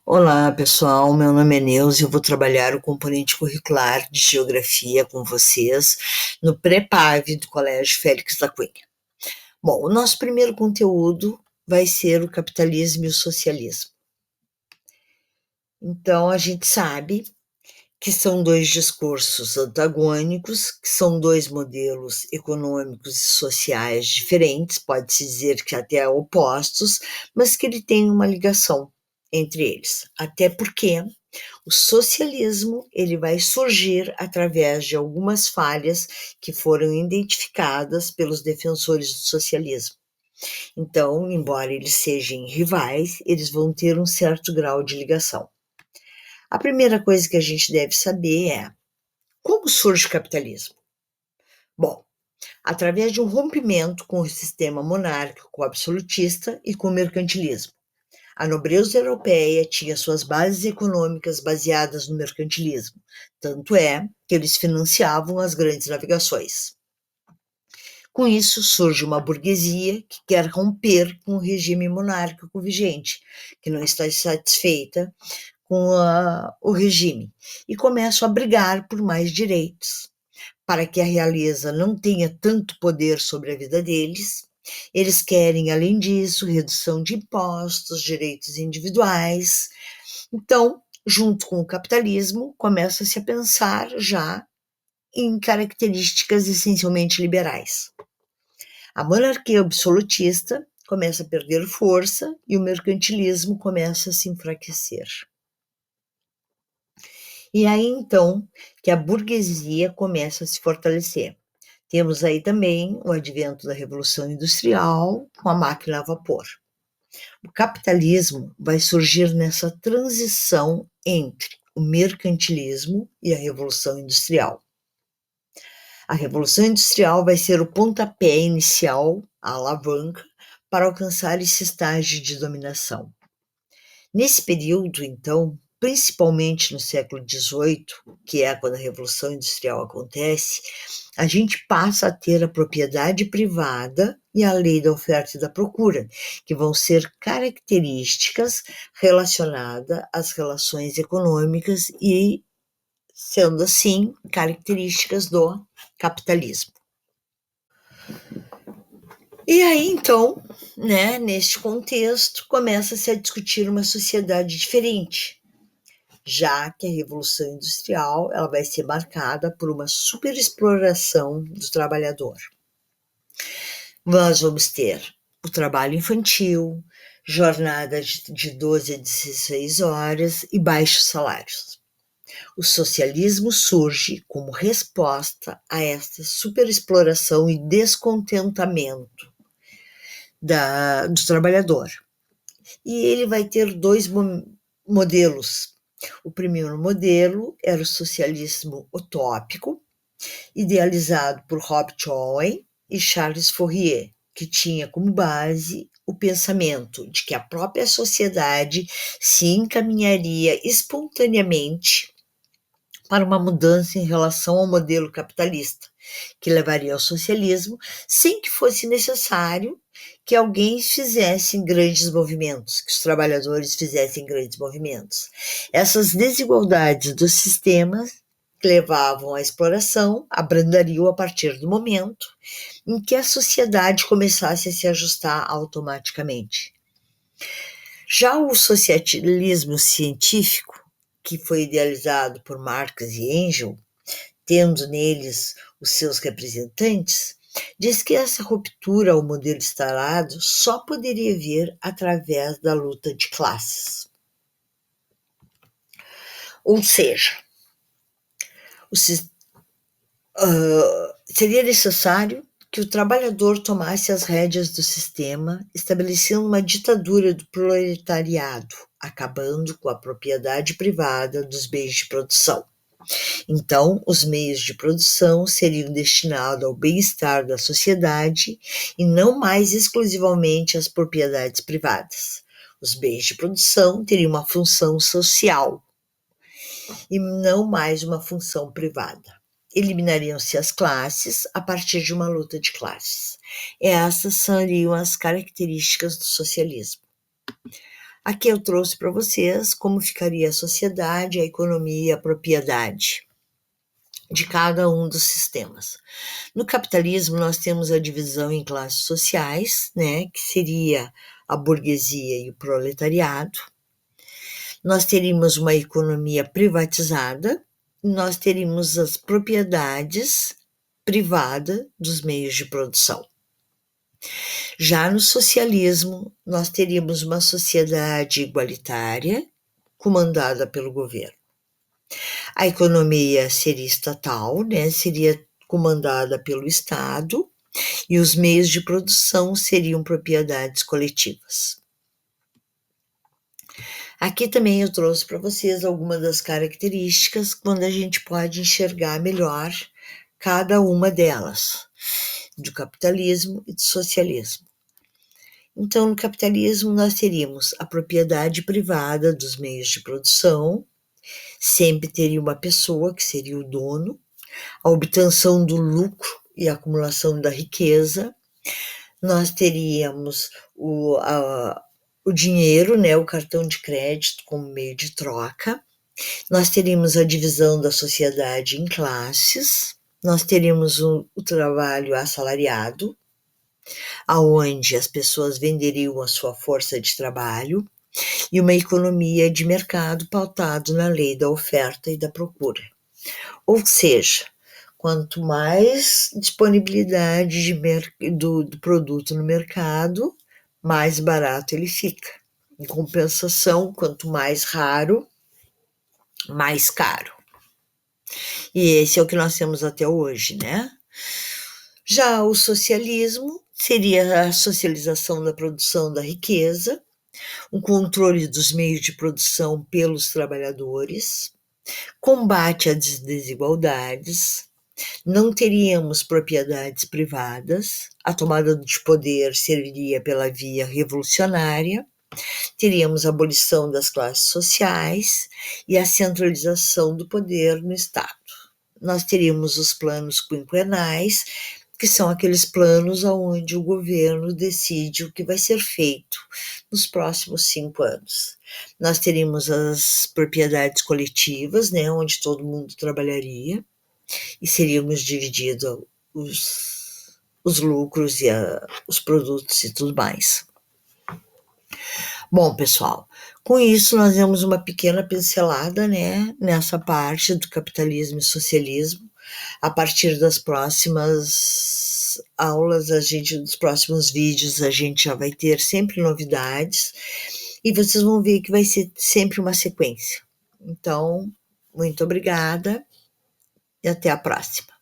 Olá, pessoal. Meu nome é Neuza e eu vou trabalhar o componente curricular de Geografia com vocês no Pré-PAV do Colégio Félix da Cunha. Bom, o nosso primeiro conteúdo vai ser o capitalismo e o socialismo. Então, a gente sabe que são dois discursos antagônicos, que são dois modelos econômicos e sociais diferentes, pode-se dizer que até opostos, mas que ele tem uma ligação entre eles. Até porque o socialismo ele vai surgir através de algumas falhas que foram identificadas pelos defensores do socialismo. Então, embora eles sejam rivais, eles vão ter um certo grau de ligação. A primeira coisa que a gente deve saber é como surge o capitalismo. Bom, através de um rompimento com o sistema monárquico absolutista e com o mercantilismo. A nobreza europeia tinha suas bases econômicas baseadas no mercantilismo, tanto é que eles financiavam as grandes navegações. Com isso, surge uma burguesia que quer romper com o regime monárquico vigente, que não está satisfeita com o regime, e começam a brigar por mais direitos, para que a realeza não tenha tanto poder sobre a vida deles. Eles querem, além disso, redução de impostos, direitos individuais. Então, junto com o capitalismo, começa-se a pensar já em características essencialmente liberais. A monarquia absolutista começa a perder força e o mercantilismo começa a se enfraquecer. E aí, então, que a burguesia começa a se fortalecer. Temos aí também o advento da Revolução Industrial com a máquina a vapor. O capitalismo vai surgir nessa transição entre o mercantilismo e a Revolução Industrial. A Revolução Industrial vai ser o pontapé inicial, a alavanca, para alcançar esse estágio de dominação. Nesse período, então, principalmente no século XVIII, que é quando a Revolução Industrial acontece, a gente passa a ter a propriedade privada e a lei da oferta e da procura, que vão ser características relacionadas às relações econômicas e, sendo assim, características do capitalismo. E aí, então, neste contexto, começa-se a discutir uma sociedade diferente, já que a Revolução Industrial ela vai ser marcada por uma superexploração do trabalhador. Nós vamos ter o trabalho infantil, jornadas de 12 a 16 horas e baixos salários. O socialismo surge como resposta a esta superexploração e descontentamento do trabalhador. E ele vai ter dois modelos. O primeiro modelo era o socialismo utópico, idealizado por Robert Owen e Charles Fourier, que tinha como base o pensamento de que a própria sociedade se encaminharia espontaneamente para uma mudança em relação ao modelo capitalista, que levaria ao socialismo sem que fosse necessário que alguém fizesse grandes movimentos, que os trabalhadores fizessem grandes movimentos. Essas desigualdades dos sistemas que levavam à exploração abrandariam a partir do momento em que a sociedade começasse a se ajustar automaticamente. Já o socialismo científico, que foi idealizado por Marx e Engels, tendo neles os seus representantes, diz que essa ruptura ao modelo instalado só poderia vir através da luta de classes. Ou seja, seria necessário que o trabalhador tomasse as rédeas do sistema, estabelecendo uma ditadura do proletariado, acabando com a propriedade privada dos bens de produção. Então, os meios de produção seriam destinados ao bem-estar da sociedade e não mais exclusivamente às propriedades privadas. Os bens de produção teriam uma função social e não mais uma função privada. Eliminariam-se as classes a partir de uma luta de classes. Essas seriam as características do socialismo. Aqui eu trouxe para vocês como ficaria a sociedade, a economia e a propriedade de cada um dos sistemas. No capitalismo, nós temos a divisão em classes sociais, né, que seria a burguesia e o proletariado. Nós teríamos uma economia privatizada, nós teríamos as propriedades privadas dos meios de produção. Já no socialismo, nós teríamos uma sociedade igualitária, comandada pelo governo. A economia seria estatal, né, seria comandada pelo Estado, e os meios de produção seriam propriedades coletivas. Aqui também eu trouxe para vocês algumas das características quando a gente pode enxergar melhor cada uma delas, do capitalismo e do socialismo. Então, no capitalismo, nós teríamos a propriedade privada dos meios de produção, sempre teria uma pessoa que seria o dono, a obtenção do lucro e a acumulação da riqueza. Nós teríamos o dinheiro, né, o cartão de crédito como meio de troca. Nós teríamos a divisão da sociedade em classes. Nós teríamos o trabalho assalariado, aonde as pessoas venderiam a sua força de trabalho, e uma economia de mercado pautado na lei da oferta e da procura. Ou seja, quanto mais disponibilidade do produto no mercado, mais barato ele fica. Em compensação, quanto mais raro, mais caro. E esse é o que nós temos até hoje, né? Já o socialismo seria a socialização da produção da riqueza, o controle dos meios de produção pelos trabalhadores, combate às desigualdades, não teríamos propriedades privadas, a tomada de poder serviria pela via revolucionária, teríamos a abolição das classes sociais e a centralização do poder no Estado. Nós teríamos os planos quinquenais, que são aqueles planos onde o governo decide o que vai ser feito nos próximos 5 anos. Nós teríamos as propriedades coletivas, né, onde todo mundo trabalharia, e seríamos divididos os lucros e os produtos e tudo mais. Bom, pessoal, com isso nós demos uma pequena pincelada, né, nessa parte do capitalismo e socialismo. A partir das próximas aulas, dos próximos vídeos, a gente já vai ter sempre novidades e vocês vão ver que vai ser sempre uma sequência. Então, muito obrigada e até a próxima.